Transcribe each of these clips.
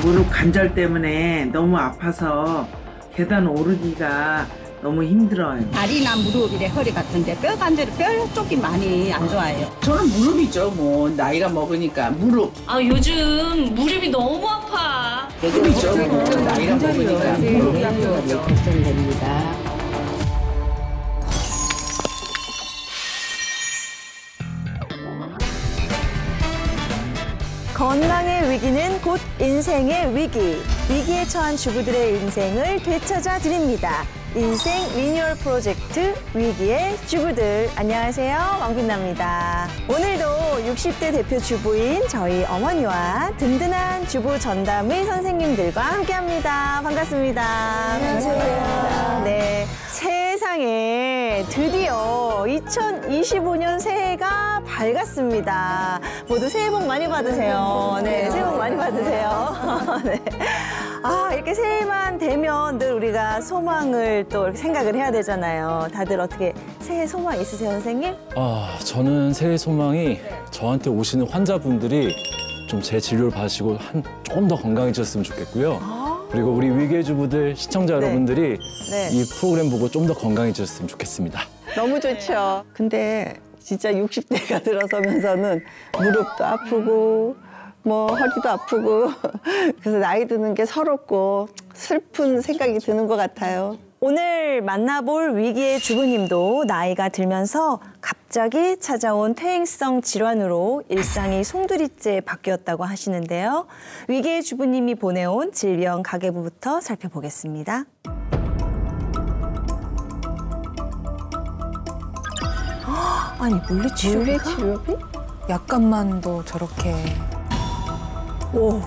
무릎 관절 때문에 너무 아파서 계단 오르기가 너무 힘들어요. 다리나 무릎이래 허리 같은데 뼈 관절 뼈 쪽이 많이 안 좋아요. 저는 무릎이죠. 뭐 나이가 먹으니까 무릎. 아 요즘 무릎이 너무 아파. 무릎이죠. 뭐 나이가 먹으니까 무릎이 걱정됩니다. 건강의 위기는 곧 인생의 위기. 위기에 처한 주부들의 인생을 되찾아 드립니다. 인생 리뉴얼 프로젝트 위기의 주부들. 안녕하세요, 왕빛나입니다. 오늘도 60대 대표 주부인 저희 어머니와 든든한 주부 전담의 선생님들과 함께합니다. 반갑습니다. 안녕하세요. 네, 세상에 드디어 2025년 새해가 밝았습니다. 모두 새해 복 많이 받으세요. 네, 새해 복 많이 받으세요. 네. 아, 이렇게 새해만 되면 늘 우리가 소망을 또 이렇게 생각을 해야 되잖아요. 다들 어떻게 새해 소망 있으세요, 선생님? 저는 새해 소망이 저한테 오시는 환자분들이 좀 제 진료를 받으시고 조금 더 건강해졌으면 좋겠고요. 그리고 우리 위기의 주부들 시청자 여러분들이 이 프로그램 보고 좀 더 건강해졌으면 좋겠습니다. 너무 좋죠. 근데 진짜 60대가 들어서면서는 무릎도 아프고 뭐 허리도 아프고 그래서 나이 드는 게 서럽고 슬픈 생각이 드는 것 같아요. 오늘 만나볼 위기의 주부님도 나이가 들면서 갑자기 찾아온 퇴행성 질환으로 일상이 송두리째 바뀌었다고 하시는데요. 위기의 주부님이 보내온 질병 가계부부터 살펴보겠습니다. 아니, 물리치료비? 약간만도 저렇게. 오.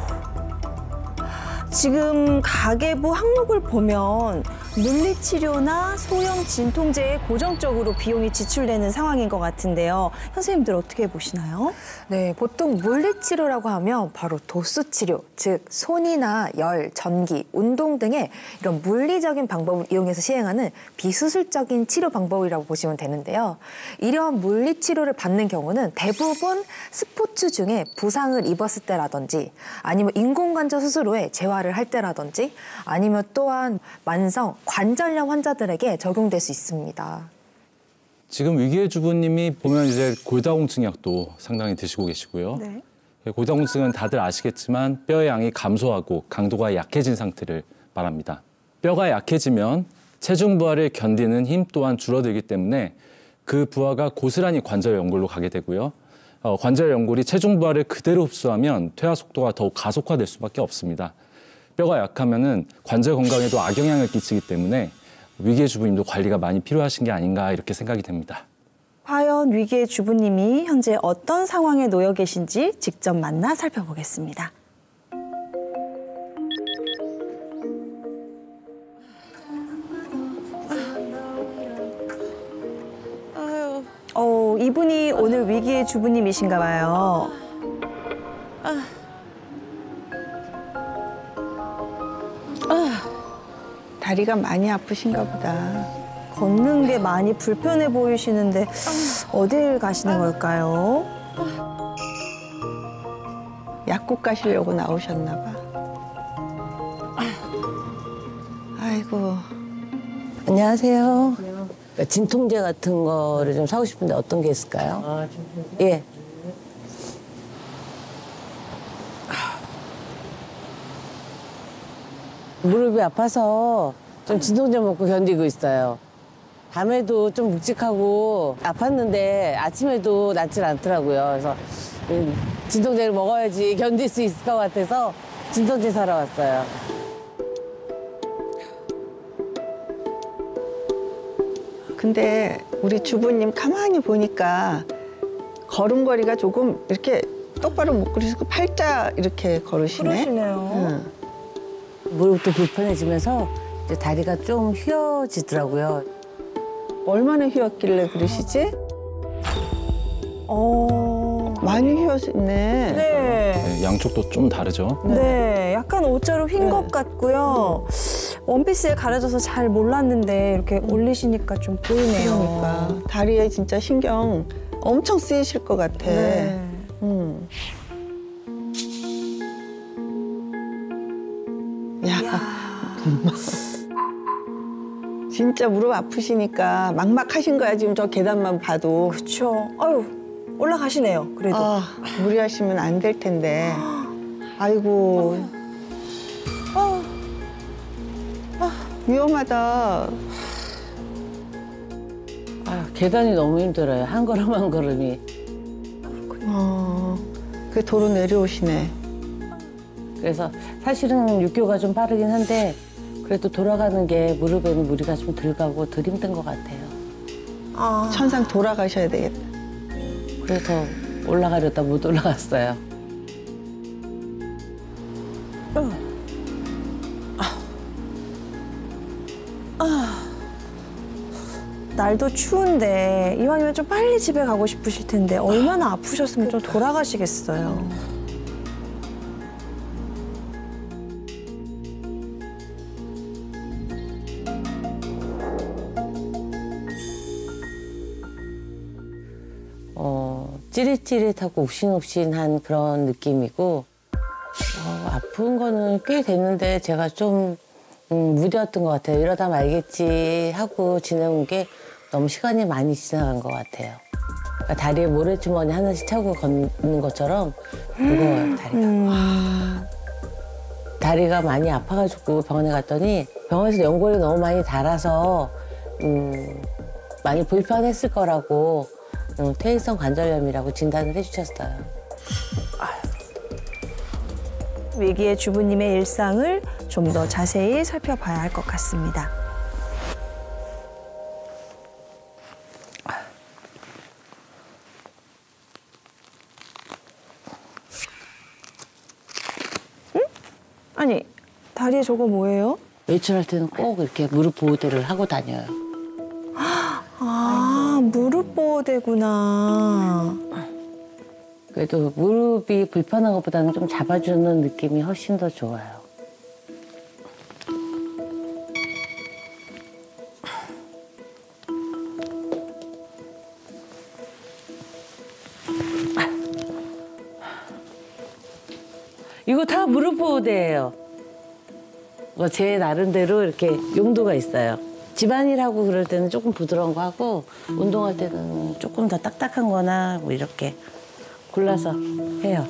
지금 가계부 항목을 보면 물리치료나 소형 진통제에 고정적으로 비용이 지출되는 상황인 것 같은데요. 선생님들 어떻게 보시나요? 네, 보통 물리치료라고 하면 바로 도수치료, 즉 손이나 열, 전기, 운동 등의 이런 물리적인 방법을 이용해서 시행하는 비수술적인 치료 방법이라고 보시면 되는데요. 이러한 물리치료를 받는 경우는 대부분 스포츠 중에 부상을 입었을 때라든지 아니면 인공관절 수술 후에 재활을 할 때라든지 아니면 또한 만성 관절염 환자들에게 적용될 수 있습니다. 지금 위기의 주부님이 보면 이제 골다공증 약도 상당히 드시고 계시고요. 네. 골다공증은 다들 아시겠지만 뼈의 양이 감소하고 강도가 약해진 상태를 말합니다. 뼈가 약해지면 체중 부하를 견디는 힘 또한 줄어들기 때문에 그 부하가 고스란히 관절 연골로 가게 되고요. 관절 연골이 체중 부하를 그대로 흡수하면 퇴화 속도가 더욱 가속화될 수밖에 없습니다. 뼈가 약하면은 관절 건강에도 악영향을 끼치기 때문에 위기의 주부님도 관리가 많이 필요하신 게 아닌가 이렇게 생각이 됩니다. 과연 위기의 주부님이 현재 어떤 상황에 놓여 계신지 직접 만나 살펴보겠습니다. 이분이 오늘 위기의 주부님이신가 봐요. 다리가 많이 아프신가 보다. 걷는 게 많이 불편해 보이시는데 어딜 가시는 걸까요? 약국 가시려고 나오셨나 봐. 아이고. 안녕하세요. 진통제 같은 거를 좀 사고 싶은데 어떤 게 있을까요? 예. 무릎이 아파서 좀 진통제 먹고 견디고 있어요. 밤에도 좀 묵직하고 아팠는데 아침에도 낫질 않더라고요. 그래서 진통제를 먹어야지 견딜 수 있을 것 같아서 진통제 사러 왔어요. 근데 우리 주부님 가만히 보니까 걸음걸이가 조금 이렇게 똑바로 못 걸으시고 팔자 이렇게 걸으시네. 그러시네요. 응. 무릎도 불편해지면서 이제 다리가 좀 휘어지더라고요. 얼마나 휘었길래 그러시지? 많이 휘었네. 네. 양쪽도 좀 다르죠. 네, 약간 옷자로 휜 것 같고요. 원피스에 가려져서 잘 몰랐는데 이렇게 올리시니까 좀 보이네요. 그러니까 다리에 진짜 신경 엄청 쓰이실 것 같아. 네. 진짜 무릎 아프시니까 막막하신 거야 지금 저 계단만 봐도. 그쵸. 아유, 올라가시네요. 그래도. 아, 무리하시면 안 될 텐데. 아이고. 위험하다. 계단이 너무 힘들어요. 한 걸음 한 걸음이. 그 도로 내려오시네. 그래서 사실은 육교가 좀 빠르긴 한데 그래도 돌아가는 게 무릎에는 무리가 좀 덜 가고 덜 힘든 것 같아요. 천상 돌아가셔야 되겠다. 그래서 올라가려다 못 올라갔어요. 날도 추운데 이왕이면 좀 빨리 집에 가고 싶으실 텐데 얼마나 아프셨으면 좀 돌아가시겠어요. 찌릿찌릿하고 욱신욱신한 그런 느낌이고 아픈 거는 꽤 됐는데 제가 좀 무디였던 것 같아요. 이러다 말겠지 하고 지내온 게 너무 시간이 많이 지나간 것 같아요. 그러니까 다리에 모래주머니 하나씩 차고 걷는 것처럼 무거워요, 다리가. 다리가 많이 아파가지고 병원에 갔더니 병원에서 연골이 너무 많이 닳아서 많이 불편했을 거라고 퇴행성 관절염이라고 진단을 해주셨어요. 위기의 주부님의 일상을 좀 더 자세히 살펴봐야 할 것 같습니다. 응? 아니, 다리에 저거 뭐예요? 외출할 때는 꼭 이렇게 무릎 보호대를 하고 다녀요. 아, 무릎 보호대구나. 그래도 무릎이 불편한 것보다는 좀 잡아주는 느낌이 훨씬 더 좋아요. 이거 다 무릎 보호대예요. 제 나름대로 이렇게 용도가 있어요. 집안일하고 그럴 때는 조금 부드러운 거 하고 운동할 때는 조금 더 딱딱한 거나 뭐 이렇게 골라서 해요.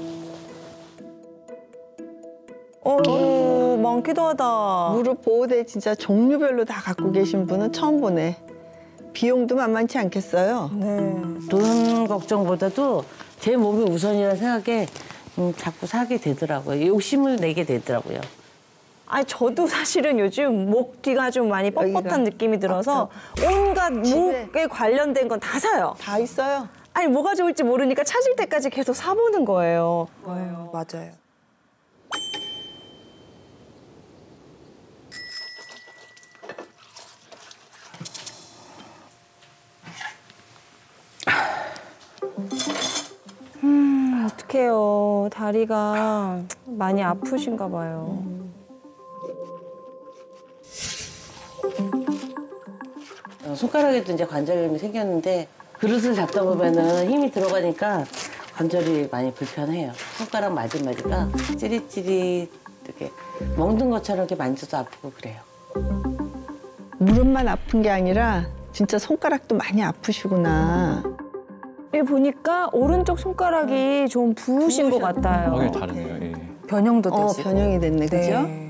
많기도 하다. 무릎 보호대 진짜 종류별로 다 갖고 계신 분은 처음 보네. 비용도 만만치 않겠어요. 네. 돈 걱정보다도 제 몸이 우선이라 생각에 자꾸 사게 되더라고요. 욕심을 내게 되더라고요. 아니 저도 사실은 요즘 목 뒤가 좀 많이 뻣뻣한 느낌이 들어서 온갖 목에 관련된 건 다 사요. 다 있어요. 아니 뭐가 좋을지 모르니까 찾을 때까지 계속 사보는 거예요. 맞아요. 어떡해요. 다리가 많이 아프신가 봐요. 손가락에도 이제 관절염이 생겼는데 그릇을 잡다 보면은 힘이 들어가니까 관절이 많이 불편해요. 손가락 마디마디가 찌릿찌릿 이렇게 먹는 것처럼 이렇게 만져도 아프고 그래요. 무릎만 아픈 게 아니라 진짜 손가락도 많이 아프시구나. 여기 보니까 오른쪽 손가락이 좀 부으신 것 같아요. 확연히 다르네요. 예. 변형도 되시고. 변형이 됐네, 네. 그죠?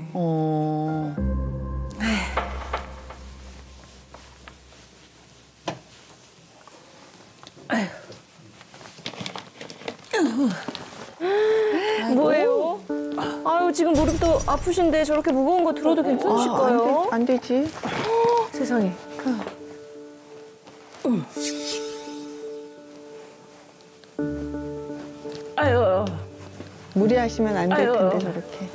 뭐예요? 아유 지금 무릎도 아프신데 저렇게 무거운 거 들어도 괜찮으실까요? 안 되지. 세상에. 아유. 무리하시면 안 될 아유. 텐데 저렇게.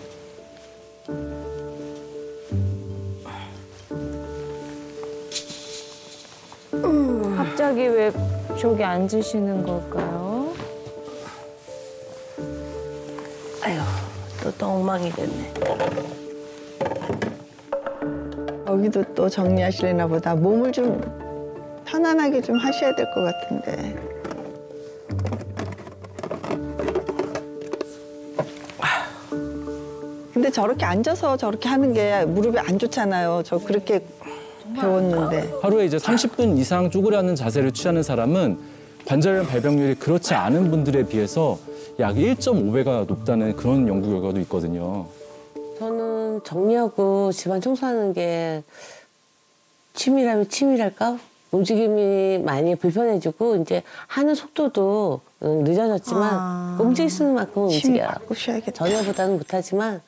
갑자기 왜 저기 앉으시는 걸까요? 아유, 또 엉망이 됐네. 여기도 또 정리하시려나 보다. 몸을 좀 편안하게 좀 하셔야 될 것 같은데. 근데 저렇게 앉아서 저렇게 하는 게 무릎에 안 좋잖아요. 저 그렇게 배웠는데. 하루에 이제 30분 이상 쪼그려앉는 자세를 취하는 사람은 관절염 발병률이 그렇지 않은 분들에 비해서 약 1.5배가 높다는 그런 연구 결과도 있거든요. 저는 정리하고 집안 청소하는 게 취미라면 취미랄까? 움직임이 많이 불편해지고 이제 하는 속도도 늦어졌지만 움직일 수 있는 만큼 취미 움직여요. 바꾸셔야겠다. 전혀보다는 못하지만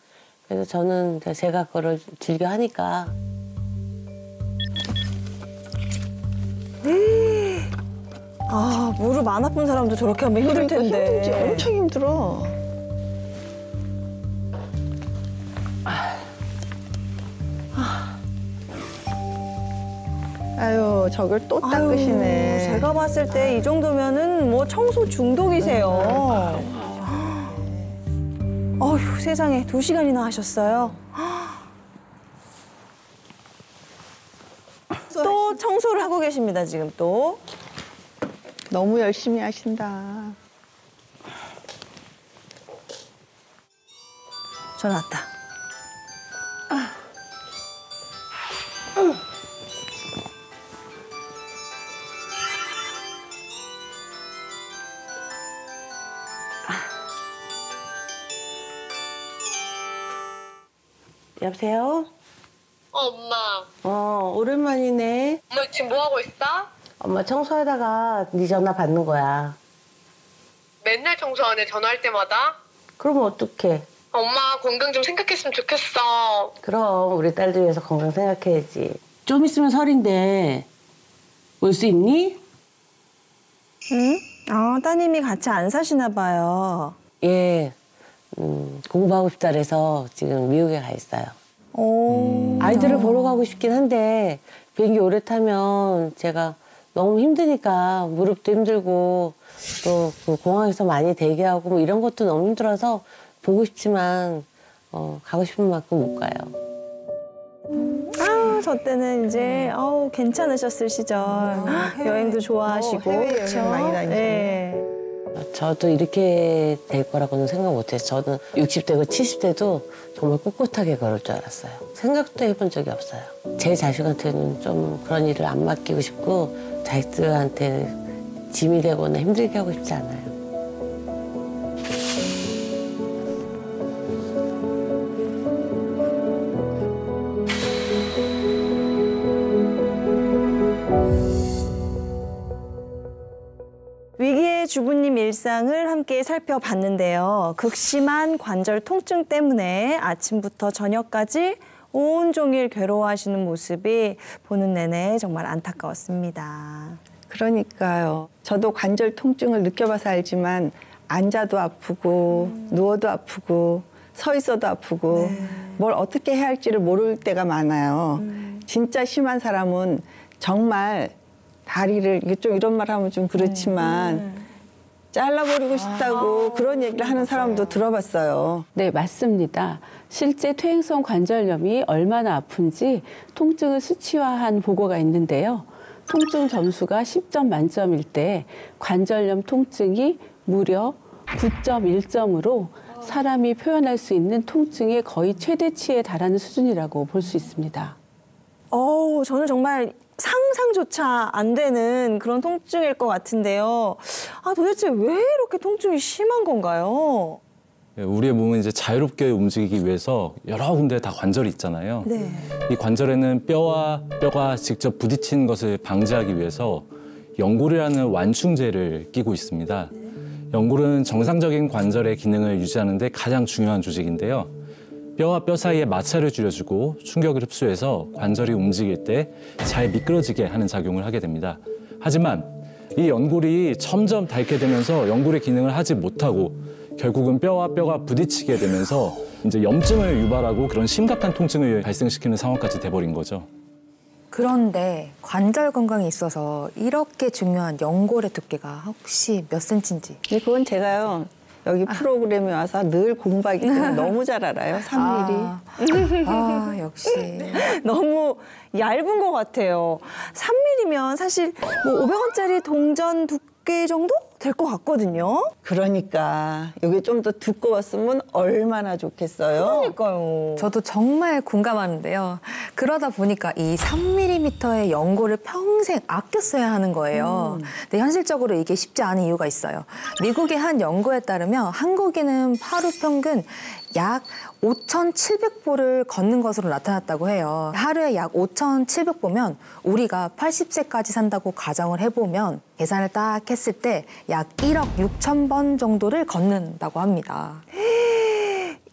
그래서 저는 제가 그걸 즐겨 하니까. 아, 무릎 안 아픈 사람도 저렇게 하면 힘들 텐데. 힘들지. 엄청 힘들어. 아유, 저걸 또 닦으시네. 아유, 제가 봤을 때 이 정도면은 뭐 청소 중독이세요. 어휴, 세상에 2시간이나 하셨어요. 또 청소를 하고 계십니다, 지금 또. 너무 열심히 하신다. 전화 왔다. 여보세요? 엄마. 오랜만이네. 엄마 지금 뭐 하고 있어? 엄마 청소하다가 네 전화 받는 거야. 맨날 청소하네, 전화할 때마다. 그러면 어떡해? 엄마 건강 좀 생각했으면 좋겠어. 그럼 우리 딸들 위해서 건강 생각해야지. 좀 있으면 설인데 올 수 있니? 응? 아, 따님이 같이 안 사시나 봐요. 예. 공부하고 싶다 그래서 지금 미국에 가 있어요. 오. 아이들을 보러 가고 싶긴 한데 비행기 오래 타면 제가 너무 힘드니까 무릎도 힘들고 또 그 공항에서 많이 대기하고 뭐 이런 것도 너무 힘들어서 보고 싶지만 가고 싶은 만큼 못 가요. 아, 저 때는 이제 괜찮으셨을 시절. 여행도 좋아하시고. 해외여행 그쵸? 많이 다니셨네. 네. 저도 이렇게 될 거라고는 생각 못했어요. 저는 60대고 70대도 정말 꿋꿋하게 걸을 줄 알았어요. 생각도 해본 적이 없어요. 제 자식한테는 좀 그런 일을 안 맡기고 싶고 자식들한테 짐이 되거나 힘들게 하고 싶지 않아요. 위기의 주부님 일상을 함께 살펴봤는데요. 극심한 관절 통증 때문에 아침부터 저녁까지 온종일 괴로워하시는 모습이 보는 내내 정말 안타까웠습니다. 그러니까요. 저도 관절 통증을 느껴봐서 알지만 앉아도 아프고 누워도 아프고 서 있어도 아프고 뭘 어떻게 해야 할지를 모를 때가 많아요. 진짜 심한 사람은 정말 다리를 이게 좀 이런 말 하면 좀 그렇지만 잘라버리고 싶다고 그런 얘기를 하는 사람도 들어봤어요. 네, 맞습니다. 실제 퇴행성 관절염이 얼마나 아픈지 통증을 수치화한 보고가 있는데요. 통증 점수가 10점 만점일 때 관절염 통증이 무려 9.1점으로 사람이 표현할 수 있는 통증의 거의 최대치에 달하는 수준이라고 볼 수 있습니다. 저는 정말 상상조차 안 되는 그런 통증일 것 같은데요. 아, 도대체 왜 이렇게 통증이 심한 건가요? 우리의 몸은 이제 자유롭게 움직이기 위해서 여러 군데 다 관절이 있잖아요. 네. 이 관절에는 뼈와 뼈가 직접 부딪히는 것을 방지하기 위해서 연골이라는 완충제를 끼고 있습니다. 연골은 정상적인 관절의 기능을 유지하는 데 가장 중요한 조직인데요. 뼈와 뼈 사이에 마찰을 줄여주고 충격을 흡수해서 관절이 움직일 때 잘 미끄러지게 하는 작용을 하게 됩니다. 하지만 이 연골이 점점 닳게 되면서 연골의 기능을 하지 못하고 결국은 뼈와 뼈가 부딪히게 되면서 이제 염증을 유발하고 그런 심각한 통증을 발생시키는 상황까지 돼버린 거죠. 그런데 관절 건강에 있어서 이렇게 중요한 연골의 두께가 혹시 몇 센치인지? 근데 그건 제가요. 여기 프로그램에 와서 늘 공부하기 때문에 너무 잘 알아요. 3mm. 역시. 너무 얇은 것 같아요. 3mm면 사실 뭐 500원짜리 동전 두께 정도 될 것 같거든요. 그러니까 이게 좀 더 두꺼웠으면 얼마나 좋겠어요. 그러니까요. 저도 정말 공감하는데요. 그러다 보니까 이 3mm의 연고를 평생 아껴 써야 하는 거예요. 근데 현실적으로 이게 쉽지 않은 이유가 있어요. 미국의 한 연구에 따르면 한국인은 하루 평균 약 5,700보를 걷는 것으로 나타났다고 해요. 하루에 약 5,700보면 우리가 80세까지 산다고 가정을 해보면 계산을 딱 했을 때 약 1억 6천 번 정도를 걷는다고 합니다.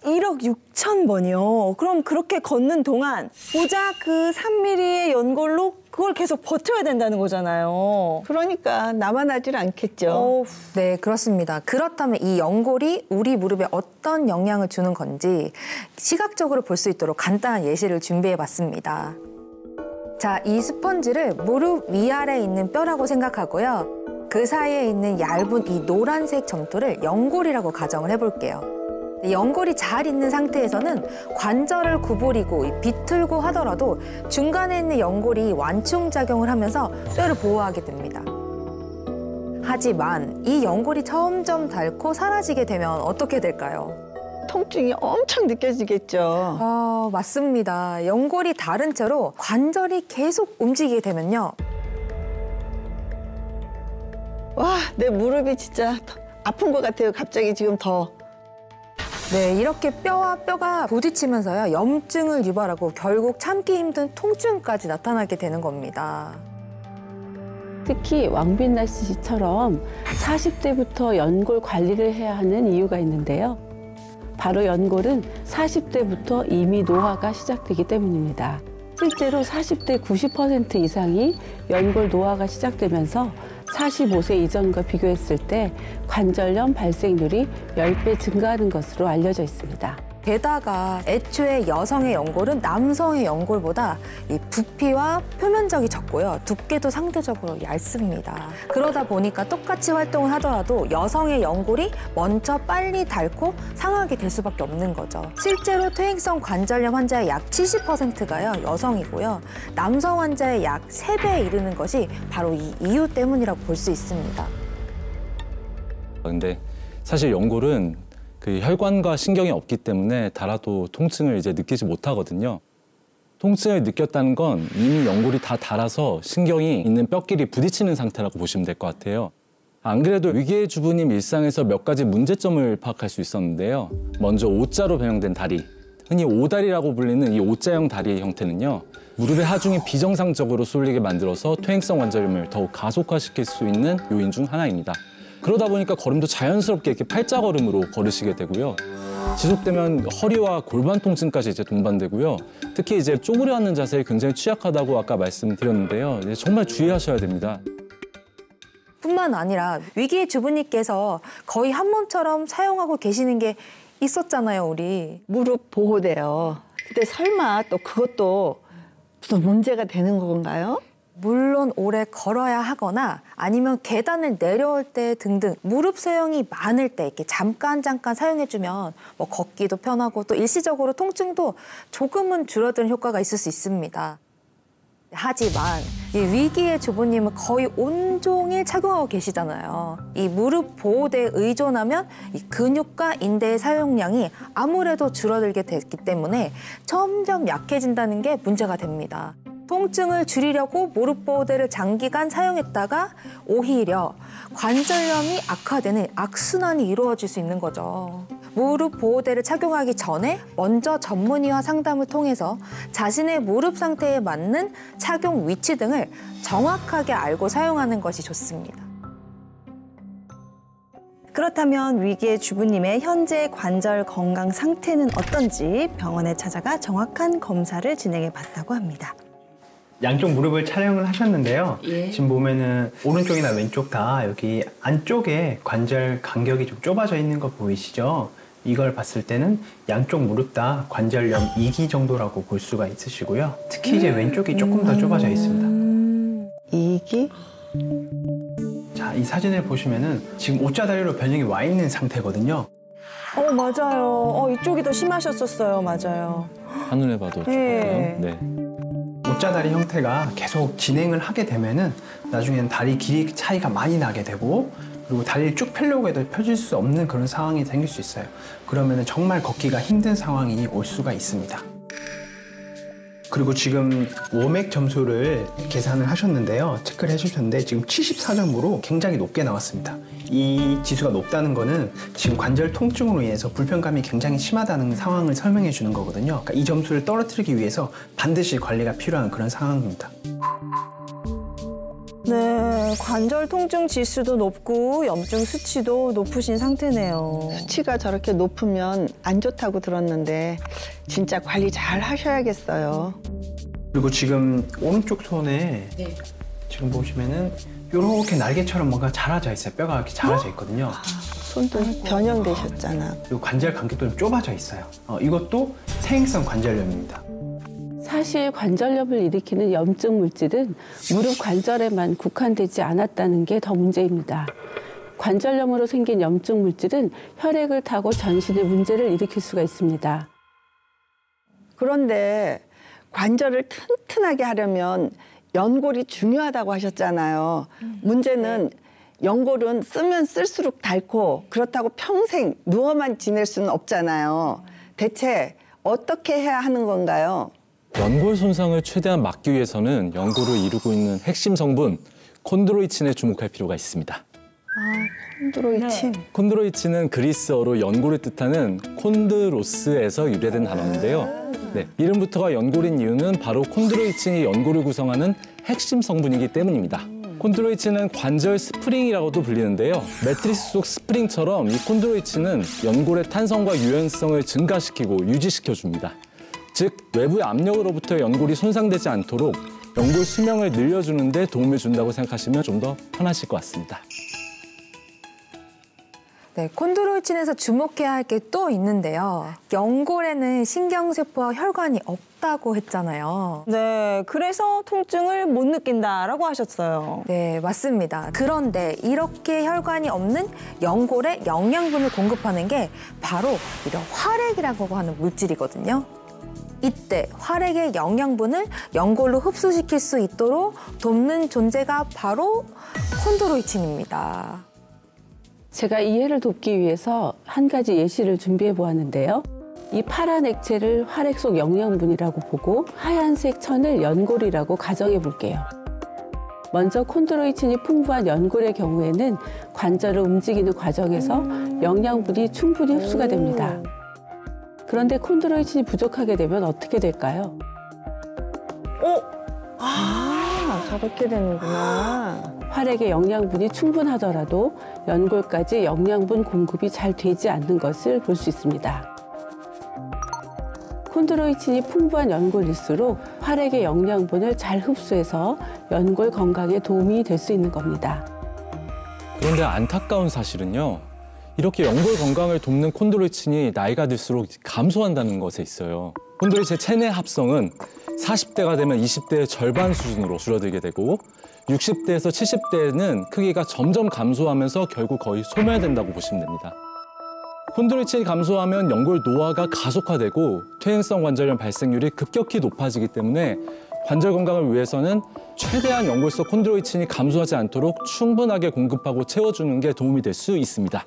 1억 6천 번이요. 그럼 그렇게 걷는 동안 고작 그 3mm의 연골로 그걸 계속 버텨야 된다는 거잖아요. 그러니까 나만 하질 않겠죠. 네, 그렇습니다. 그렇다면 이 연골이 우리 무릎에 어떤 영향을 주는 건지 시각적으로 볼 수 있도록 간단한 예시를 준비해봤습니다. 자, 이 스펀지를 무릎 위아래에 있는 뼈라고 생각하고요. 그 사이에 있는 얇은 이 노란색 점토를 연골이라고 가정을 해볼게요. 연골이 잘 있는 상태에서는 관절을 구부리고 비틀고 하더라도 중간에 있는 연골이 완충작용을 하면서 뼈를 보호하게 됩니다. 하지만 이 연골이 점점 닳고 사라지게 되면 어떻게 될까요? 통증이 엄청 느껴지겠죠. 맞습니다. 연골이 닳은 채로 관절이 계속 움직이게 되면요. 와, 내 무릎이 진짜 아픈 것 같아요. 갑자기 지금 더. 네, 이렇게 뼈와 뼈가 부딪히면서요, 염증을 유발하고 결국 참기 힘든 통증까지 나타나게 되는 겁니다. 특히 왕빛나 씨처럼 40대부터 연골 관리를 해야 하는 이유가 있는데요. 바로 연골은 40대부터 이미 노화가 시작되기 때문입니다. 실제로 40대 90% 이상이 연골 노화가 시작되면서 45세 이전과 비교했을 때 관절염 발생률이 10배 증가하는 것으로 알려져 있습니다. 게다가 애초에 여성의 연골은 남성의 연골보다 이 부피와 표면적이 적고요. 두께도 상대적으로 얇습니다. 그러다 보니까 똑같이 활동을 하더라도 여성의 연골이 먼저 빨리 닳고 상하게 될 수밖에 없는 거죠. 실제로 퇴행성 관절염 환자의 약 70%가요, 여성이고요. 남성 환자의 약 3배에 이르는 것이 바로 이 이유 때문이라고 볼 수 있습니다. 근데 사실 연골은 그 혈관과 신경이 없기 때문에 닳아도 통증을 이제 느끼지 못하거든요. 통증을 느꼈다는 건 이미 연골이 다 닳아서 신경이 있는 뼈끼리 부딪히는 상태라고 보시면 될 것 같아요. 안 그래도 위기의 주부님 일상에서 몇 가지 문제점을 파악할 수 있었는데요. 먼저 O자로 변형된 다리, 흔히 오다리라고 불리는 이 O자형 다리의 형태는요, 무릎의 하중이 비정상적으로 쏠리게 만들어서 퇴행성 관절염을 더욱 가속화시킬 수 있는 요인 중 하나입니다. 그러다 보니까 걸음도 자연스럽게 이렇게 팔자걸음으로 걸으시게 되고요. 지속되면 허리와 골반 통증까지 이제 동반되고요. 특히 이제 쪼그려 앉는 자세에 굉장히 취약하다고 아까 말씀드렸는데요. 정말 주의하셔야 됩니다. 뿐만 아니라 위기의 주부님께서 거의 한 몸처럼 사용하고 계시는 게 있었잖아요, 우리. 무릎 보호대요. 근데 설마 또 그것도 무슨 문제가 되는 건가요? 물론 오래 걸어야 하거나 아니면 계단을 내려올 때 등등 무릎 사용이 많을 때 이렇게 잠깐 사용해주면 뭐 걷기도 편하고 또 일시적으로 통증도 조금은 줄어드는 효과가 있을 수 있습니다. 하지만 이 위기의 주부님은 거의 온종일 착용하고 계시잖아요. 이 무릎 보호대에 의존하면 이 근육과 인대의 사용량이 아무래도 줄어들게 됐기 때문에 점점 약해진다는 게 문제가 됩니다. 통증을 줄이려고 무릎 보호대를 장기간 사용했다가 오히려 관절염이 악화되는 악순환이 이루어질 수 있는 거죠. 무릎 보호대를 착용하기 전에 먼저 전문의와 상담을 통해서 자신의 무릎 상태에 맞는 착용 위치 등을 정확하게 알고 사용하는 것이 좋습니다. 그렇다면 위기의 주부님의 현재 관절 건강 상태는 어떤지 병원에 찾아가 정확한 검사를 진행해 봤다고 합니다. 양쪽 무릎을 촬영을 하셨는데요. 지금 보면은 오른쪽이나 왼쪽 다 여기 안쪽에 관절 간격이 좀 좁아져 있는 거 보이시죠? 이걸 봤을 때는 양쪽 무릎 다 관절염 2기 정도라고 볼 수가 있으시고요. 특히 이제 왼쪽이 조금 더 좁아져 있습니다. 2기? 자, 이 사진을 보시면은 지금 O자다리로 변형이 와 있는 상태거든요. 맞아요. 이쪽이 더 심하셨었어요. 맞아요. 한눈에 봐도 네. 네. O자다리 형태가 계속 진행을 하게 되면은 나중에는 다리 길이 차이가 많이 나게 되고 그리고 다리를 쭉 펴려고 해도 펴질 수 없는 그런 상황이 생길 수 있어요. 그러면 정말 걷기가 힘든 상황이 올 수가 있습니다. 그리고 지금 워맥 점수를 계산을 하셨는데요. 체크를 해주셨는데 지금 74점으로 굉장히 높게 나왔습니다. 이 지수가 높다는 거는 지금 관절 통증으로 인해서 불편감이 굉장히 심하다는 상황을 설명해 주는 거거든요. 그러니까 이 점수를 떨어뜨리기 위해서 반드시 관리가 필요한 그런 상황입니다. 네, 관절 통증 지수도 높고 염증 수치도 높으신 상태네요. 수치가 저렇게 높으면 안 좋다고 들었는데 진짜 관리 잘 하셔야겠어요. 그리고 지금 오른쪽 손에 지금 보시면은 이렇게 날개처럼 뭔가 자라져 있어요. 뼈가 이렇게 자라져 있거든요. 손도 변형되셨잖아. 그리고 관절 간격도 좀 좁아져 있어요. 이것도 퇴행성 관절염입니다. 사실 관절염을 일으키는 염증 물질은 무릎 관절에만 국한되지 않았다는 게 더 문제입니다. 관절염으로 생긴 염증 물질은 혈액을 타고 전신에 문제를 일으킬 수가 있습니다. 그런데 관절을 튼튼하게 하려면 연골이 중요하다고 하셨잖아요. 문제는 연골은 쓰면 쓸수록 닳고 그렇다고 평생 누워만 지낼 수는 없잖아요. 대체 어떻게 해야 하는 건가요? 연골 손상을 최대한 막기 위해서는 연골을 이루고 있는 핵심 성분 콘드로이친에 주목할 필요가 있습니다. 콘드로이친. 콘드로이친은 그리스어로 연골을 뜻하는 콘드로스에서 유래된 단어인데요. 이름부터가 연골인 이유는 바로 콘드로이친이 연골을 구성하는 핵심 성분이기 때문입니다. 콘드로이친은 관절 스프링이라고도 불리는데요. 매트리스 속 스프링처럼 이 콘드로이친은 연골의 탄성과 유연성을 증가시키고 유지시켜줍니다. 즉, 외부의 압력으로부터 연골이 손상되지 않도록 연골 수명을 늘려주는 데 도움을 준다고 생각하시면 좀 더 편하실 것 같습니다. 네, 콘드로이친에서 주목해야 할 게 또 있는데요. 연골에는 신경세포와 혈관이 없다고 했잖아요. 네, 그래서 통증을 못 느낀다라고 하셨어요. 네, 맞습니다. 그런데 이렇게 혈관이 없는 연골에 영양분을 공급하는 게 바로 이런 활액이라고 하는 물질이거든요. 이때 활액의 영양분을 연골로 흡수시킬 수 있도록 돕는 존재가 바로 콘드로이친입니다. 제가 이해를 돕기 위해서 한 가지 예시를 준비해 보았는데요. 이 파란 액체를 활액 속 영양분이라고 보고 하얀색 천을 연골이라고 가정해 볼게요. 먼저 콘드로이친이 풍부한 연골의 경우에는 관절을 움직이는 과정에서 영양분이 충분히 흡수가 됩니다. 그런데 콘드로이친이 부족하게 되면 어떻게 될까요? 저렇게 되는구나. 활액의 영양분이 충분하더라도 연골까지 영양분 공급이 잘 되지 않는 것을 볼 수 있습니다. 콘드로이친이 풍부한 연골일수록 활액의 영양분을 잘 흡수해서 연골 건강에 도움이 될 수 있는 겁니다. 그런데 안타까운 사실은요. 이렇게 연골 건강을 돕는 콘드로이친이 나이가 들수록 감소한다는 것에 있어요. 콘드로이친의 체내 합성은 40대가 되면 20대의 절반 수준으로 줄어들게 되고 60대에서 70대에는 크기가 점점 감소하면서 결국 거의 소멸된다고 보시면 됩니다. 콘드로이친이 감소하면 연골 노화가 가속화되고 퇴행성 관절염 발생률이 급격히 높아지기 때문에 관절 건강을 위해서는 최대한 연골 속 콘드로이친이 감소하지 않도록 충분하게 공급하고 채워주는 게 도움이 될 수 있습니다.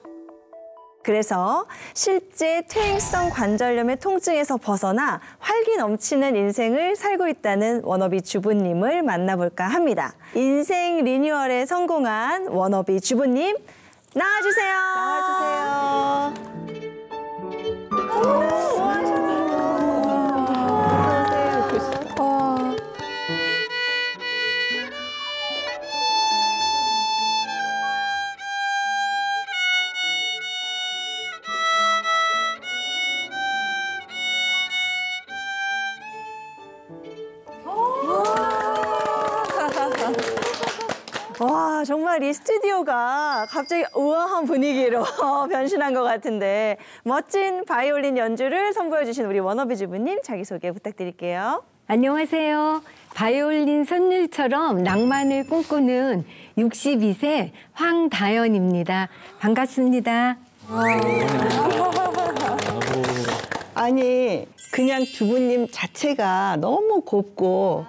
그래서 실제 퇴행성 관절염의 통증에서 벗어나 활기 넘치는 인생을 살고 있다는 워너비 주부님을 만나볼까 합니다. 인생 리뉴얼에 성공한 워너비 주부님 나와주세요. 나와주세요. 와, 정말 이 스튜디오가 갑자기 우아한 분위기로 변신한 것 같은데 멋진 바이올린 연주를 선보여 주신 우리 워너비 주부님 자기소개 부탁드릴게요. 안녕하세요. 바이올린 선율처럼 낭만을 꿈꾸는 62세 황다연입니다. 반갑습니다. 아니, 그냥 주부님 자체가 너무 곱고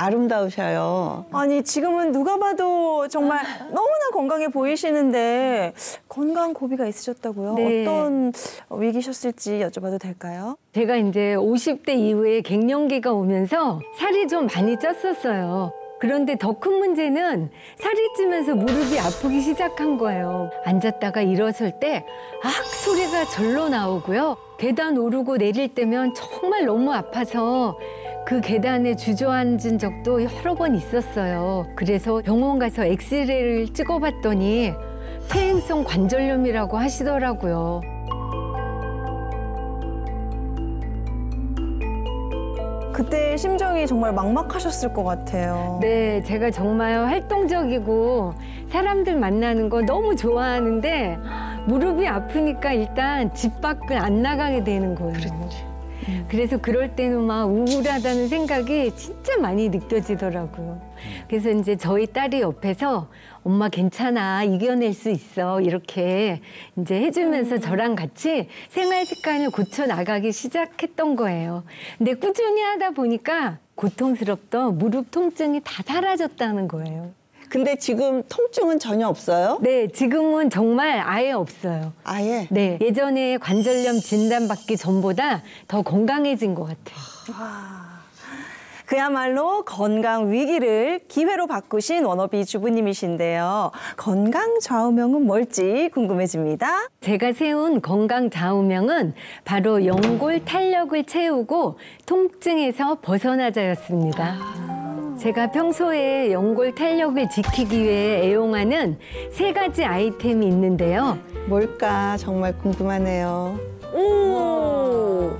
아름다우셔요. 아니 지금은 누가 봐도 정말 너무나 건강해 보이시는데 건강 고비가 있으셨다고요? 네. 어떤 위기셨을지 여쭤봐도 될까요? 제가 이제 50대 이후에 갱년기가 오면서 살이 좀 많이 쪘었어요. 그런데 더 큰 문제는 살이 찌면서 무릎이 아프기 시작한 거예요. 앉았다가 일어설 때 악 소리가 절로 나오고요. 계단 오르고 내릴 때면 정말 너무 아파서 그 계단에 주저앉은 적도 여러 번 있었어요. 그래서 병원 가서 엑스레이를 찍어봤더니 퇴행성 관절염이라고 하시더라고요. 그때 심정이 정말 막막하셨을 것 같아요. 네, 제가 정말 활동적이고 사람들 만나는 거 너무 좋아하는데 무릎이 아프니까 일단 집 밖을 안 나가게 되는 거예요. 그래서 그럴 때는 막 우울하다는 생각이 진짜 많이 느껴지더라고요. 그래서 이제 저희 딸이 옆에서 엄마 괜찮아, 이겨낼 수 있어, 이렇게 이제 해주면서 저랑 같이 생활 습관을 고쳐 나가기 시작했던 거예요. 근데 꾸준히 하다 보니까 고통스럽던 무릎 통증이 다 사라졌다는 거예요. 근데 지금 통증은 전혀 없어요? 네, 지금은 정말 아예 없어요. 아예? 네, 예전에 관절염 진단받기 전보다 더 건강해진 것 같아요. 그야말로 건강 위기를 기회로 바꾸신 워너비 주부님이신데요. 건강 좌우명은 뭘지 궁금해집니다. 제가 세운 건강 좌우명은 바로 연골 탄력을 채우고 통증에서 벗어나자였습니다. 제가 평소에 연골 탄력을 지키기 위해 애용하는 3가지 아이템이 있는데요. 뭘까 정말 궁금하네요. 오!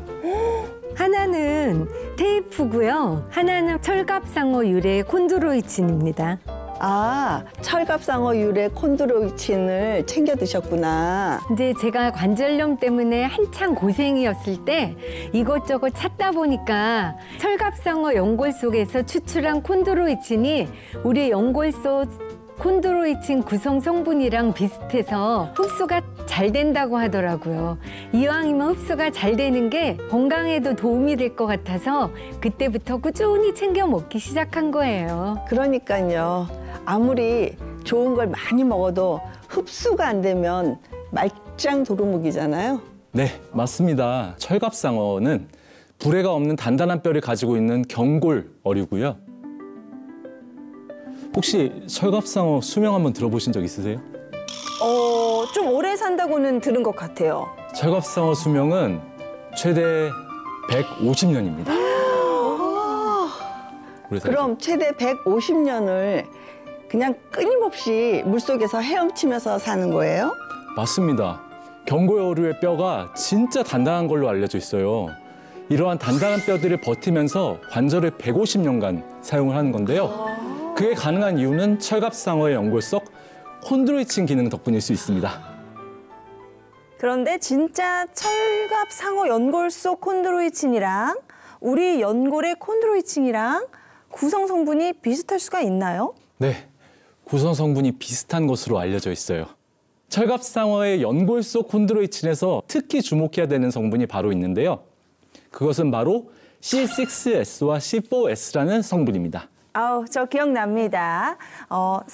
하나는 테이프고요. 하나는 철갑상어 유래 콘드로이친입니다. 아, 철갑상어 유래 콘드로이친을 챙겨 드셨구나. 근데 제가 관절염 때문에 한창 고생이었을 때 이것저것 찾다 보니까 철갑상어 연골 속에서 추출한 콘드로이친이 우리 연골 속 콘드로이친 구성 성분이랑 비슷해서 흡수가 잘 된다고 하더라고요. 이왕이면 흡수가 잘 되는 게 건강에도 도움이 될 것 같아서 그때부터 꾸준히 챙겨 먹기 시작한 거예요. 그러니까요. 아무리 좋은 걸 많이 먹어도 흡수가 안 되면 말짱 도루묵이잖아요. 네, 맞습니다. 철갑상어는 불에가 없는 단단한 뼈를 가지고 있는 경골 어류고요. 혹시 철갑상어 수명 한번 들어보신 적 있으세요? 좀 오래 산다고는 들은 것 같아요. 철갑상어 수명은 최대 150년입니다. 그럼 최대 150년을 그냥 끊임없이 물속에서 헤엄치면서 사는 거예요? 맞습니다. 경골 어류의 뼈가 진짜 단단한 걸로 알려져 있어요. 이러한 단단한 뼈들을 버티면서 관절을 150년간 사용을 하는 건데요. 그게 가능한 이유는 철갑상어의 연골 속 콘드로이친 기능 덕분일 수 있습니다. 그런데 진짜 철갑상어 연골 속 콘드로이친이랑 우리 연골의 콘드로이친이랑 구성 성분이 비슷할 수가 있나요? 네, 구성 성분이 비슷한 것으로 알려져 있어요. 철갑상어의 연골 속 콘드로이친에서 특히 주목해야 되는 성분이 바로 있는데요. 그것은 바로 C6S와 C4S라는 성분입니다. 아우, 저 기억납니다. 4형,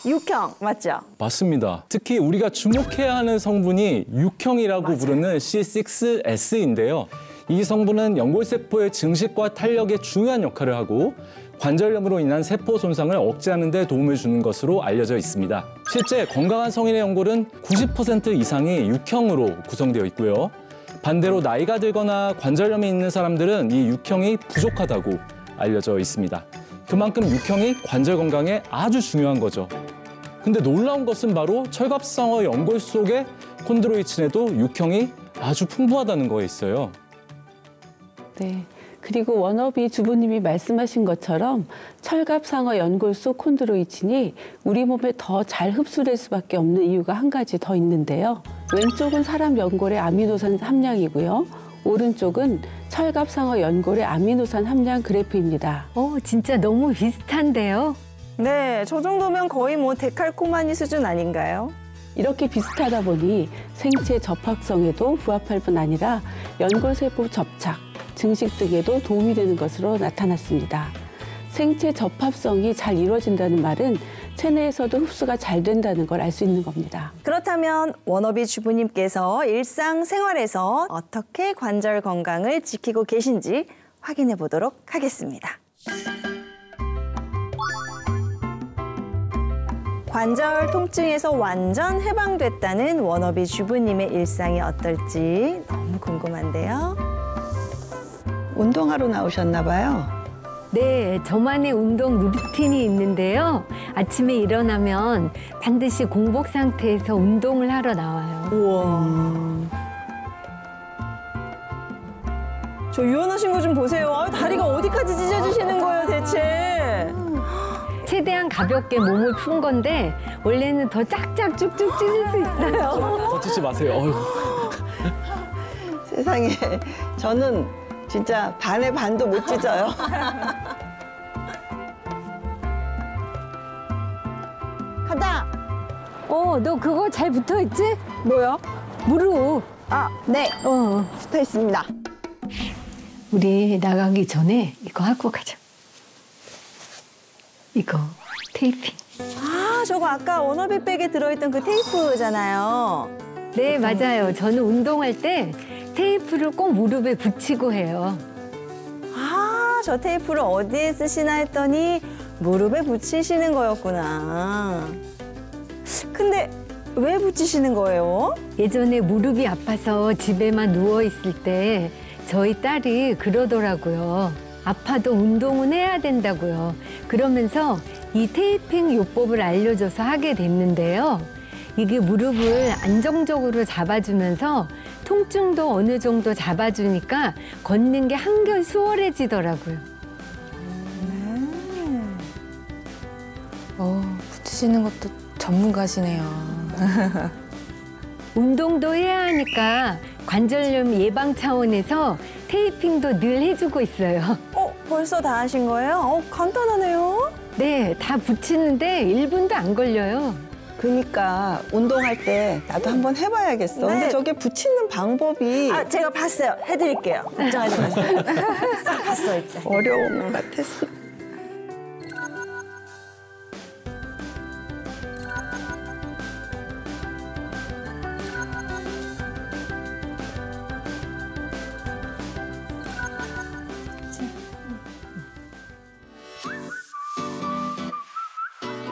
6형 맞죠? 맞습니다. 특히 우리가 주목해야 하는 성분이 6형이라고 부르는 C6S인데요. 이 성분은 연골세포의 증식과 탄력에 중요한 역할을 하고 관절염으로 인한 세포 손상을 억제하는 데 도움을 주는 것으로 알려져 있습니다. 실제 건강한 성인의 연골은 90% 이상이 6형으로 구성되어 있고요. 반대로 나이가 들거나 관절염이 있는 사람들은 이 6형이 부족하다고 알려져 있습니다. 그만큼 6형이 관절 건강에 아주 중요한 거죠. 근데 놀라운 것은 바로 철갑상어 연골 속의 콘드로이친에도 6형이 아주 풍부하다는 거에 있어요. 네. 그리고 워너비 주부님이 말씀하신 것처럼 철갑상어 연골 속 콘드로이친이 우리 몸에 더 잘 흡수될 수밖에 없는 이유가 한 가지 더 있는데요. 왼쪽은 사람 연골의 아미노산 함량이고요. 오른쪽은 철갑상어 연골의 아미노산 함량 그래프입니다. 진짜 너무 비슷한데요? 네, 저 정도면 거의 뭐 데칼코마니 수준 아닌가요? 이렇게 비슷하다 보니 생체 접합성에도 부합할 뿐 아니라 연골세포 접착, 증식 등에도 도움이 되는 것으로 나타났습니다. 생체 접합성이 잘 이루어진다는 말은 체내에서도 흡수가 잘 된다는 걸 알 수 있는 겁니다. 그렇다면 워너비 주부님께서 일상생활에서 어떻게 관절 건강을 지키고 계신지 확인해 보도록 하겠습니다. 관절 통증에서 완전 해방됐다는 워너비 주부님의 일상이 어떨지 너무 궁금한데요. 운동하러 나오셨나 봐요. 네, 저만의 운동 루틴이 있는데요. 아침에 일어나면 반드시 공복 상태에서 운동을 하러 나와요. 우와. 저 유연하신 거 좀 보세요. 다리가 어디까지 찢어지시는 거예요, 대체? 최대한 가볍게 몸을 푼 건데 원래는 더 짝짝 쭉쭉 찢을 수 있어요. 더 찢지 마세요. 어휴. 세상에, 저는 진짜 반의 반도 못 찢어요. 가자. 너 그거 잘 붙어 있지? 뭐요? 무릎. 아, 네. 붙어 있습니다. 우리 나가기 전에 이거 하고 가자. 이거 테이핑. 아, 저거 아까 워너비 백에 들어있던 그 테이프잖아요. 네, 맞아요. 저는 운동할 때 테이프를 꼭 무릎에 붙이고 해요. 아, 저 테이프를 어디에 쓰시나 했더니 무릎에 붙이시는 거였구나. 근데 왜 붙이시는 거예요? 예전에 무릎이 아파서 집에만 누워 있을 때 저희 딸이 그러더라고요. 아파도 운동은 해야 된다고요. 그러면서 이 테이핑 요법을 알려줘서 하게 됐는데요. 이게 무릎을 안정적으로 잡아주면서 통증도 어느 정도 잡아주니까 걷는 게 한결 수월해지더라고요. 붙이시는 것도 전문가시네요. 운동도 해야 하니까 관절염 예방 차원에서 테이핑도 늘 해주고 있어요. 벌써 다 하신 거예요? 간단하네요. 네, 다 붙이는데 1분도 안 걸려요. 그러니까 운동할 때 나도 한번 해봐야겠어. 네. 근데 저게 붙이는 방법이 제가 봤어요. 해드릴게요. 걱정하지 마세요. 싹 봤어, 이제. 어려운 것 같았어.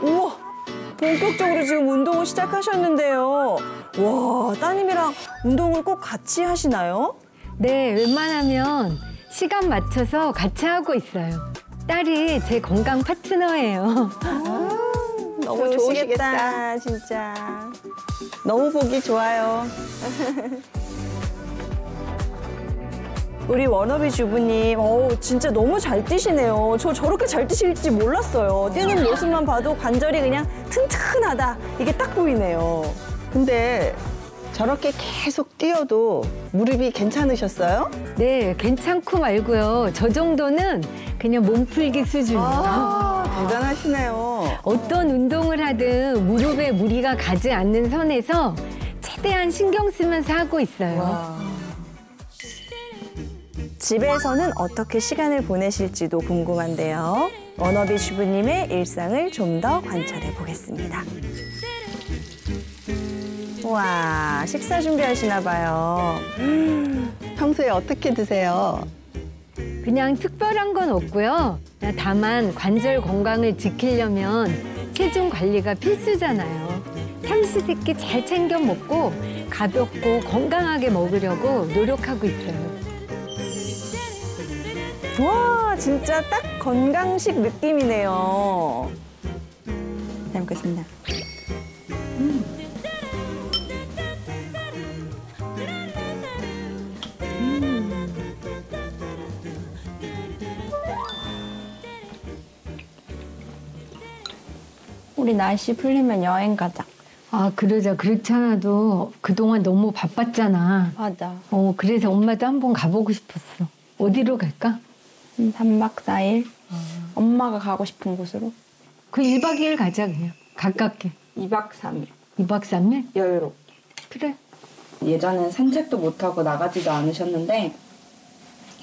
우와, 본격적으로 지금 운동을 시작하셨는데요. 와, 따님이랑 운동을 꼭 같이 하시나요? 네, 웬만하면 시간 맞춰서 같이 하고 있어요. 딸이 제 건강 파트너예요. 너무 좋으시겠다, 진짜. 너무 보기 좋아요. 우리 워너비 주부님, 진짜 너무 잘 뛰시네요. 저 저렇게 잘 뛰실지 몰랐어요. 뛰는 모습만 봐도 관절이 그냥 튼튼하다. 이게 딱 보이네요. 근데 저렇게 계속 뛰어도 무릎이 괜찮으셨어요? 네, 괜찮고 말고요. 저 정도는 그냥 몸풀기 수준이에요. 대단하시네요. 어떤 운동을 하든 무릎에 무리가 가지 않는 선에서 최대한 신경 쓰면서 하고 있어요. 집에서는 어떻게 시간을 보내실지도 궁금한데요. 워너비 주부님의 일상을 좀 더 관찰해 보겠습니다. 와, 식사 준비하시나 봐요. 평소에 어떻게 드세요? 그냥 특별한 건 없고요. 다만 관절 건강을 지키려면 체중 관리가 필수잖아요. 삼시세끼 잘 챙겨 먹고 가볍고 건강하게 먹으려고 노력하고 있어요. 와, 진짜 딱 건강식 느낌이네요. 잘 먹겠습니다. 우리 날씨 풀리면 여행 가자. 아, 그러자. 그렇지 않아도 그동안 너무 바빴잖아. 맞아. 그래서 엄마도 한번 가보고 싶었어. 어디로 갈까? 3박 4일. 엄마가 가고 싶은 곳으로. 그 1박 2일 가자, 그냥. 가깝게. 2박 3일. 2박 3일? 여유롭게. 그래. 예전엔 산책도 못하고 나가지도 않으셨는데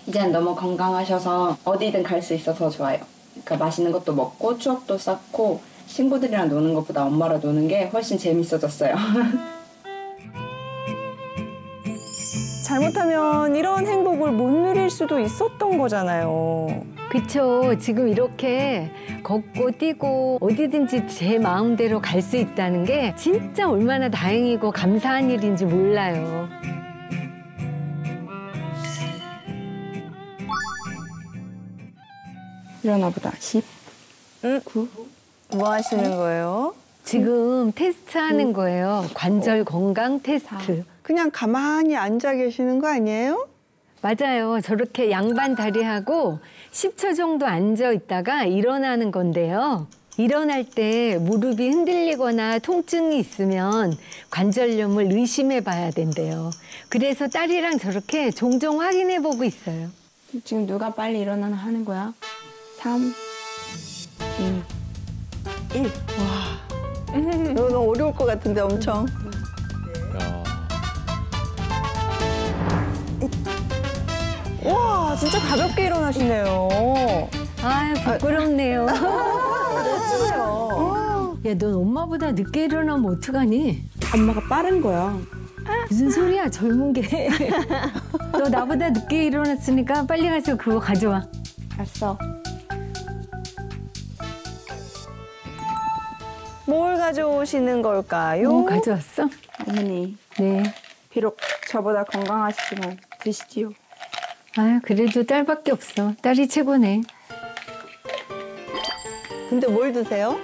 이제는 너무 건강하셔서 어디든 갈 수 있어서 좋아요. 그러니까 맛있는 것도 먹고 추억도 쌓고 친구들이랑 노는 것보다 엄마랑 노는 게 훨씬 재밌어졌어요. 잘못하면 이런 행복을 못 누릴 수도 있었던 거잖아요. 그쵸. 지금 이렇게 걷고 뛰고 어디든지 제 마음대로 갈 수 있다는 게 진짜 얼마나 다행이고 감사한 일인지 몰라요. 일어나 보다 10, 9. 뭐 하시는 거예요? 지금 테스트 하는 거예요. 관절 건강 테스트. 그냥 가만히 앉아 계시는 거 아니에요? 맞아요. 저렇게 양반 다리하고 10초 정도 앉아 있다가 일어나는 건데요. 일어날 때 무릎이 흔들리거나 통증이 있으면 관절염을 의심해 봐야 된대요. 그래서 딸이랑 저렇게 종종 확인해 보고 있어요. 지금 누가 빨리 일어나나 하는 거야? 3, 2, 1. 와. 이거 너무 어려울 것 같은데 엄청. 와, 진짜 가볍게 일어나시네요. 아유, 부끄럽네요. 멋지세요. 야, 넌 엄마보다 늦게 일어나면 어떡하니? 엄마가 빠른 거야. 무슨 소리야, 젊은 게. 너 나보다 늦게 일어났으니까 빨리 가서 그거 가져와. 알았어. 뭘 가져오시는 걸까요? 가져왔어? 어머니. 네. 비록 저보다 건강하시지만 드시지요. 아유, 그래도 딸밖에 없어. 딸이 최고네. 근데 뭘 드세요?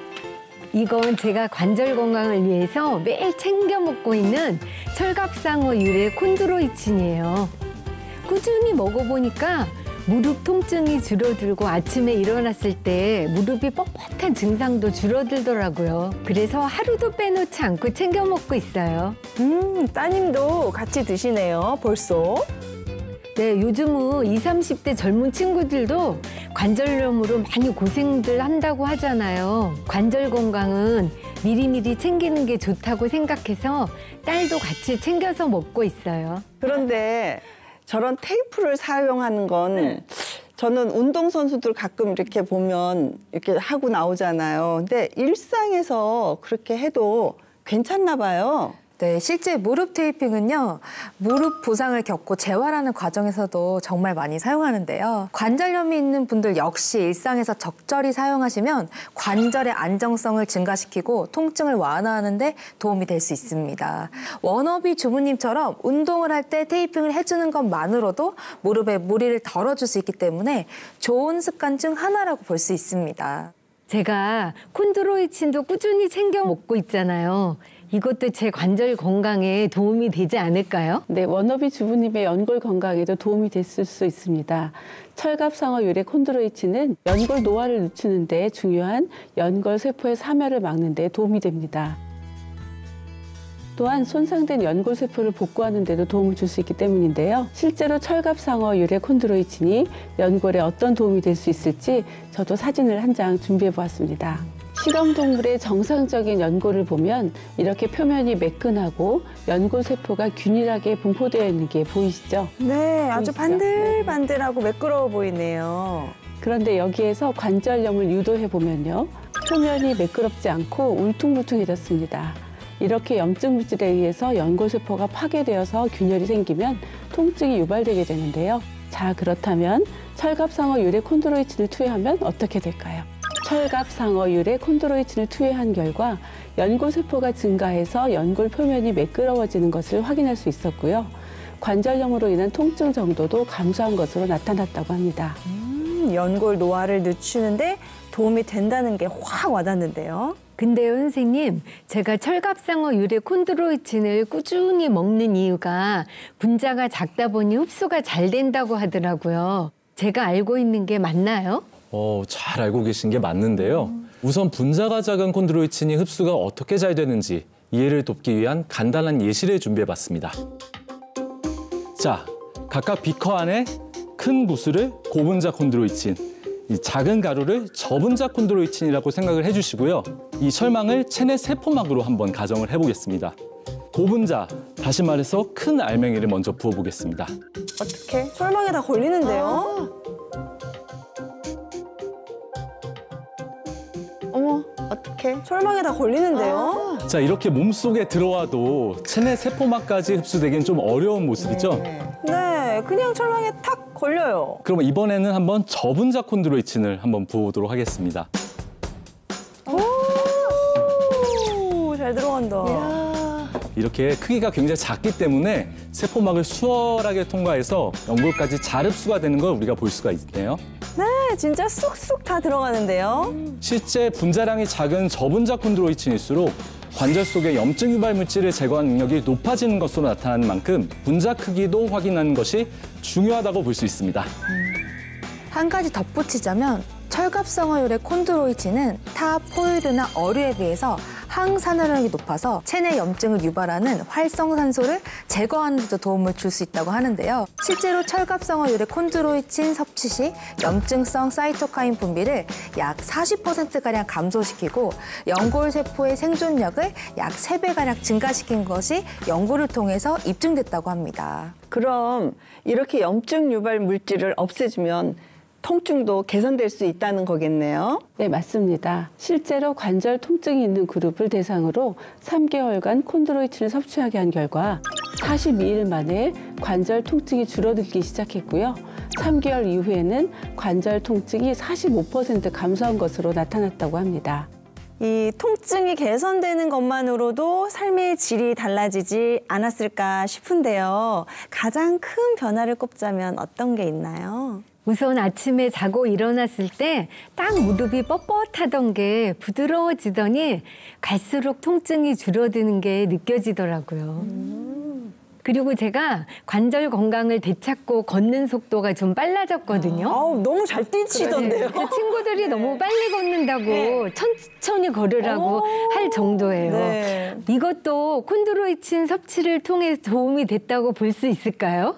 이건 제가 관절 건강을 위해서 매일 챙겨 먹고 있는 철갑상어 유래 콘드로이친이에요. 꾸준히 먹어보니까 무릎 통증이 줄어들고 아침에 일어났을 때 무릎이 뻣뻣한 증상도 줄어들더라고요. 그래서 하루도 빼놓지 않고 챙겨 먹고 있어요. 따님도 같이 드시네요, 벌써. 네, 요즘은 20, 30대 젊은 친구들도 관절염으로 많이 고생들 한다고 하잖아요. 관절 건강은 미리미리 챙기는 게 좋다고 생각해서 딸도 같이 챙겨서 먹고 있어요. 그런데 저런 테이프를 사용하는 건 저는 운동선수들 가끔 이렇게 보면 이렇게 하고 나오잖아요. 근데 일상에서 그렇게 해도 괜찮나 봐요. 네, 실제 무릎 테이핑은요, 무릎 부상을 겪고 재활하는 과정에서도 정말 많이 사용하는데요. 관절염이 있는 분들 역시 일상에서 적절히 사용하시면 관절의 안정성을 증가시키고 통증을 완화하는 데 도움이 될 수 있습니다. 워너비 주부님처럼 운동을 할 때 테이핑을 해주는 것만으로도 무릎에 무리를 덜어줄 수 있기 때문에 좋은 습관 중 하나라고 볼 수 있습니다. 제가 콘드로이친도 꾸준히 챙겨 먹고 있잖아요. 이것도 제 관절 건강에 도움이 되지 않을까요? 네, 워너비 주부님의 연골 건강에도 도움이 됐을 수 있습니다. 철갑상어 유래 콘드로이친은 연골 노화를 늦추는 데 중요한 연골 세포의 사멸을 막는 데 도움이 됩니다. 또한 손상된 연골 세포를 복구하는 데도 도움을 줄 수 있기 때문인데요. 실제로 철갑상어 유래 콘드로이친이 연골에 어떤 도움이 될 수 있을지 저도 사진을 한 장 준비해 보았습니다. 실험동물의 정상적인 연골을 보면 이렇게 표면이 매끈하고 연골 세포가 균일하게 분포되어 있는 게 보이시죠? 네, 아주 보이시죠? 반들반들하고 매끄러워 보이네요. 그런데 여기에서 관절염을 유도해 보면요. 표면이 매끄럽지 않고 울퉁불퉁해졌습니다. 이렇게 염증 물질에 의해서 연골 세포가 파괴되어서 균열이 생기면 통증이 유발되게 되는데요. 자, 그렇다면 철갑상어 유래 콘드로이친을 투여하면 어떻게 될까요? 철갑상어 유래 콘드로이친을 투여한 결과 연골 세포가 증가해서 연골 표면이 매끄러워지는 것을 확인할 수 있었고요. 관절염으로 인한 통증 정도도 감소한 것으로 나타났다고 합니다. 연골 노화를 늦추는데 도움이 된다는 게 확 와닿는데요. 근데요, 선생님, 제가 철갑상어 유래 콘드로이친을 꾸준히 먹는 이유가 분자가 작다 보니 흡수가 잘 된다고 하더라고요. 제가 알고 있는 게 맞나요? 잘 알고 계신 게 맞는데요. 우선 분자가 작은 콘드로이친이 흡수가 어떻게 잘 되는지 이해를 돕기 위한 간단한 예시를 준비해봤습니다. 자, 각각 비커 안에 큰 구슬을 고분자 콘드로이친, 이 작은 가루를 저분자 콘드로이친이라고 생각을 해주시고요. 이 철망을 체내 세포막으로 한번 가정을 해보겠습니다. 고분자, 다시 말해서 큰 알맹이를 먼저 부어보겠습니다. 어떻게? 철망에 다 걸리는데요? 어떡해? 철망에 다 걸리는데요? 자, 이렇게 몸속에 들어와도 체내 세포막까지 흡수되기는 좀 어려운 모습이죠? 네, 그냥 철망에 탁 걸려요. 그럼 이번에는 한번 저분자 콘드로이친을 한번 부어보도록 하겠습니다. 오, 잘 들어간다. 이렇게 크기가 굉장히 작기 때문에 세포막을 수월하게 통과해서 연골까지 잘 흡수가 되는 걸 우리가 볼 수가 있네요. 네, 진짜 쏙쏙 다 들어가는데요. 실제 분자량이 작은 저분자 콘드로이친일수록 관절 속의 염증 유발 물질을 제거하는 능력이 높아지는 것으로 나타나는 만큼 분자 크기도 확인하는 것이 중요하다고 볼 수 있습니다. 한 가지 덧붙이자면 철갑성어율의 콘드로이친은 타 포유류나 어류에 비해서 항산화력이 높아서 체내 염증을 유발하는 활성산소를 제거하는 데도 도움을 줄 수 있다고 하는데요. 실제로 철갑성어율의 콘드로이친 섭취 시 염증성 사이토카인 분비를 약 40%가량 감소시키고 연골세포의 생존력을 약 3배가량 증가시킨 것이 연구를 통해서 입증됐다고 합니다. 그럼 이렇게 염증 유발 물질을 없애주면 통증도 개선될 수 있다는 거겠네요. 네, 맞습니다. 실제로 관절 통증이 있는 그룹을 대상으로 3개월간 콘드로이친을 섭취하게 한 결과 42일 만에 관절 통증이 줄어들기 시작했고요. 3개월 이후에는 관절 통증이 45% 감소한 것으로 나타났다고 합니다. 이 통증이 개선되는 것만으로도 삶의 질이 달라지지 않았을까 싶은데요. 가장 큰 변화를 꼽자면 어떤 게 있나요? 우선 아침에 자고 일어났을 때 딱 무릎이 뻣뻣하던 게 부드러워지더니 갈수록 통증이 줄어드는 게 느껴지더라고요. 그리고 제가 관절 건강을 되찾고 걷는 속도가 좀 빨라졌거든요. 아우, 너무 잘 뛰시던데요. 그 친구들이 너무 빨리 걷는다고 천천히 걸으라고 할 정도예요. 네. 이것도 콘드로이친 섭취를 통해 도움이 됐다고 볼 수 있을까요?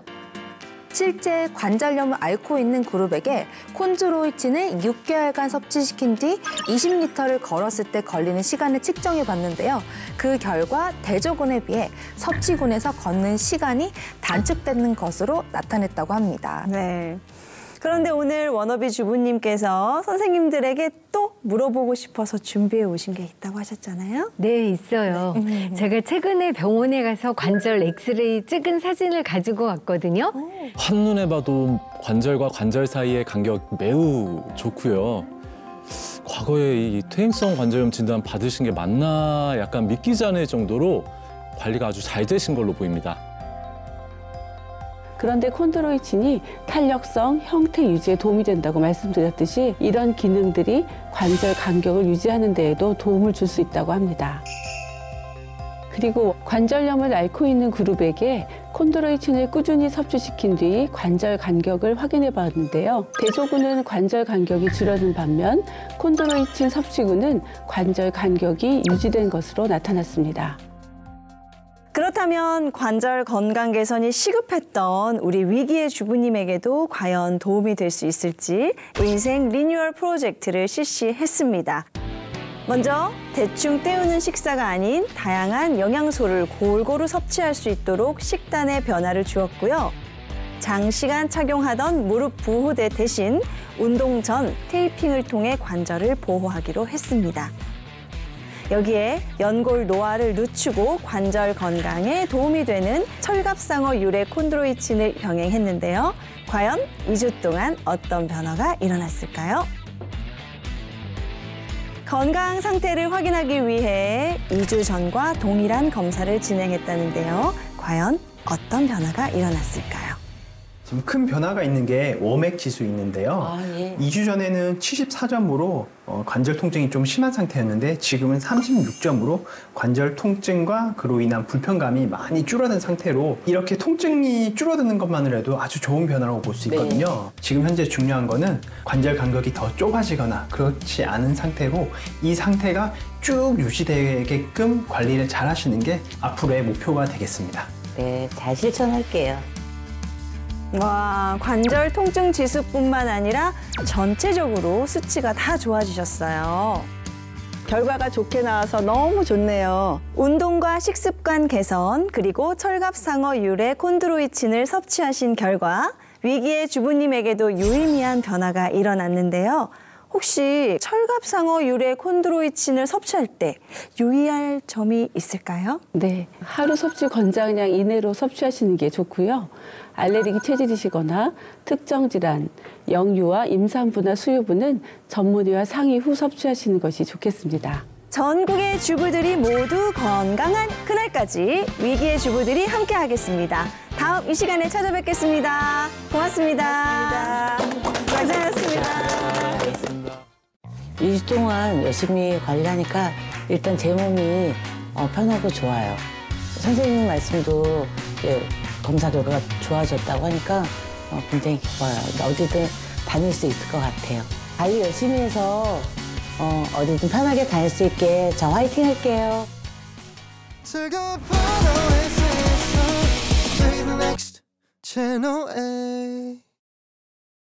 실제 관절염을 앓고 있는 그룹에게 콘드로이친을 6개월간 섭취시킨 뒤 20리터를 걸었을 때 걸리는 시간을 측정해 봤는데요. 그 결과 대조군에 비해 섭취군에서 걷는 시간이 단축되는 것으로 나타냈다고 합니다. 네. 그런데 오늘 워너비 주부님께서 선생님들에게 또 물어보고 싶어서 준비해 오신 게 있다고 하셨잖아요. 네, 있어요. 제가 최근에 병원에 가서 관절 엑스레이 찍은 사진을 가지고 왔거든요. 한눈에 봐도 관절과 관절 사이의 간격 매우 좋고요. 과거에 이 퇴행성 관절염 진단 받으신 게 맞나 약간 믿기지 않을 정도로 관리가 아주 잘 되신 걸로 보입니다. 그런데 콘드로이친이 탄력성, 형태 유지에 도움이 된다고 말씀드렸듯이 이런 기능들이 관절 간격을 유지하는 데에도 도움을 줄 수 있다고 합니다. 그리고 관절염을 앓고 있는 그룹에게 콘드로이친을 꾸준히 섭취시킨 뒤 관절 간격을 확인해 봤는데요. 대조군은 관절 간격이 줄어든 반면 콘드로이친 섭취군은 관절 간격이 유지된 것으로 나타났습니다. 그렇다면 관절 건강 개선이 시급했던 우리 위기의 주부님에게도 과연 도움이 될 수 있을지 인생 리뉴얼 프로젝트를 실시했습니다. 먼저 대충 때우는 식사가 아닌 다양한 영양소를 골고루 섭취할 수 있도록 식단에 변화를 주었고요. 장시간 착용하던 무릎 보호대 대신 운동 전 테이핑을 통해 관절을 보호하기로 했습니다. 여기에 연골 노화를 늦추고 관절 건강에 도움이 되는 철갑상어 유래 콘드로이친을 병행했는데요. 과연 2주 동안 어떤 변화가 일어났을까요? 건강 상태를 확인하기 위해 2주 전과 동일한 검사를 진행했다는데요. 과연 어떤 변화가 일어났을까요? 지금 큰 변화가 있는 게 워맥 지수 있는데요. 2주 전에는 74점으로 관절 통증이 좀 심한 상태였는데 지금은 36점으로 관절 통증과 그로 인한 불편감이 많이 줄어든 상태로 이렇게 통증이 줄어드는 것만으로도 아주 좋은 변화라고 볼 수 있거든요. 지금 현재 중요한 거는 관절 간격이 더 좁아지거나 그렇지 않은 상태고 이 상태가 쭉 유지되게끔 관리를 잘 하시는 게 앞으로의 목표가 되겠습니다. 네, 잘 실천할게요. 와, 관절 통증 지수뿐만 아니라 전체적으로 수치가 다 좋아지셨어요. 결과가 좋게 나와서 너무 좋네요. 운동과 식습관 개선, 그리고 철갑상어 유래 콘드로이친을 섭취하신 결과 위기의 주부님에게도 유의미한 변화가 일어났는데요. 혹시 철갑상어 유래 콘드로이친을 섭취할 때 유의할 점이 있을까요? 네, 하루 섭취 권장량 이내로 섭취하시는 게 좋고요. 알레르기 체질이시거나 특정 질환, 영유아, 임산부나 수유부는 전문의와 상의 후 섭취하시는 것이 좋겠습니다. 전국의 주부들이 모두 건강한 그날까지 위기의 주부들이 함께 하겠습니다. 다음 이 시간에 찾아뵙겠습니다. 고맙습니다. 고생하셨습니다. 2주 동안 열심히 관리하니까 일단 제 몸이 편하고 좋아요. 선생님 말씀도 검사 결과가 좋아졌다고 하니까 굉장히 기뻐요. 어디든 다닐 수 있을 것 같아요. 관리 열심히 해서 어디든 편하게 다닐 수 있게 저 화이팅 할게요. 즐거운 채널 A